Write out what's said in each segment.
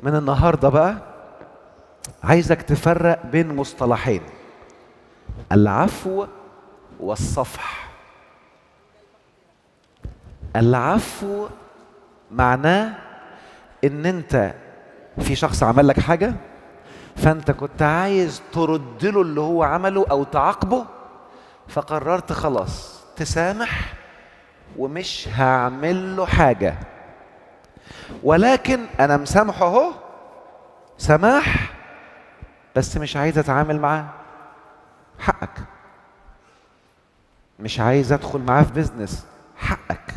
من النهارده بقى عايزك تفرق بين مصطلحين: العفو والصفح. العفو معناه ان انت في شخص عمل لك حاجه، فانت كنت عايز ترد له اللي هو عمله او تعاقبه، فقررت خلاص تسامح ومش هعمل له حاجه، ولكن انا مسامحه اهو سماح، بس مش عايز اتعامل معاه. حقك. مش عايز ادخل معاه في بيزنس. حقك.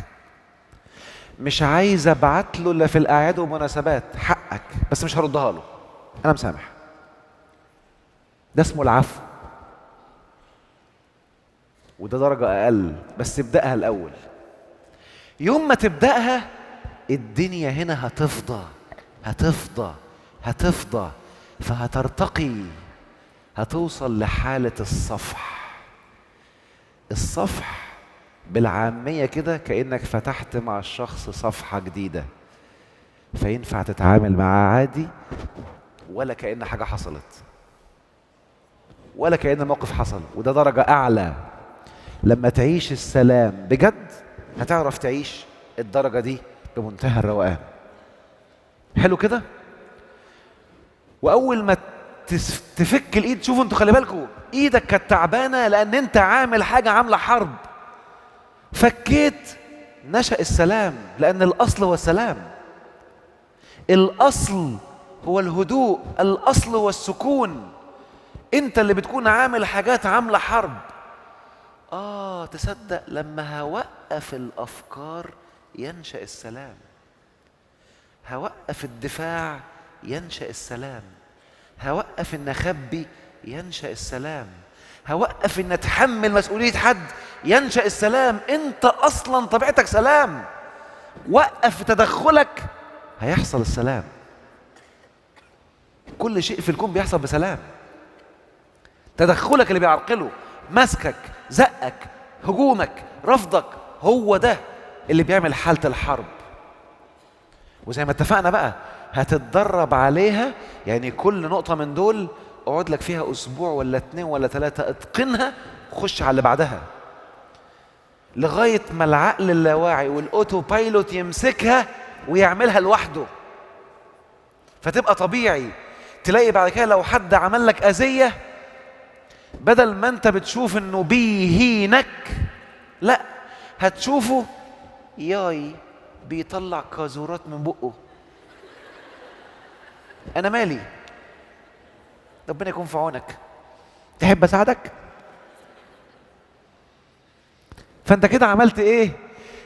مش عايز ابعت له الا في الاعياد والمناسبات. حقك، بس مش هردها له. انا مسامح. ده اسمه العفو، وده درجة اقل، بس ابدأها الاول. يوم ما تبدأها الدنيا هنا هتفضى هتفضى هتفضى، فهترتقي، هتوصل لحالة الصفح. الصفح بالعامية كده كأنك فتحت مع الشخص صفحة جديدة، فينفع تتعامل معاه عادي، ولا كأن حاجة حصلت، ولا كأن موقف حصل. وده درجة أعلى. لما تعيش السلام بجد هتعرف تعيش الدرجة دي بمنتهى الروقان. حلو كده؟ وأول ما تفك الإيد، شوفوا انتوا خلي بالكوا، إيدك كانت تعبانة لأن أنت عامل حاجة عاملة حرب. فكيت، نشأ السلام، لأن الأصل هو السلام. الأصل هو الهدوء، الأصل هو السكون. أنت اللي بتكون عامل حاجات عاملة حرب. تصدق لما هوقف الأفكار ينشأ السلام، هوقف الدفاع ينشأ السلام، هوقف إن أخبي ينشأ السلام، هوقف إن أتحمل مسؤولية حد ينشأ السلام. أنت أصلا طبيعتك سلام. وقف تدخلك هيحصل السلام. كل شيء في الكون بيحصل بسلام. تدخلك اللي بيعرقله، مسكك، زقك، هجومك، رفضك، هو ده اللي بيعمل حالة الحرب. وزي ما اتفقنا بقى هتتدرب عليها، يعني كل نقطة من دول اقعد لك فيها اسبوع ولا 2 ولا 3، اتقنها، خش على اللي بعدها، لغاية ما العقل اللاواعي والاوتو بايلوت يمسكها ويعملها لوحده، فتبقى طبيعي. تلاقي بعد كده لو حد عمل لك اذية، بدل ما انت بتشوف انه بيهينك، لا، هتشوفه ياي بيطلع كازورات من بقه. انا مالي، ربنا يكون في عونك، تحب اساعدك؟ فانت كده عملت ايه؟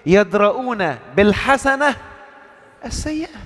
يدرؤون بالحسنة السيئة.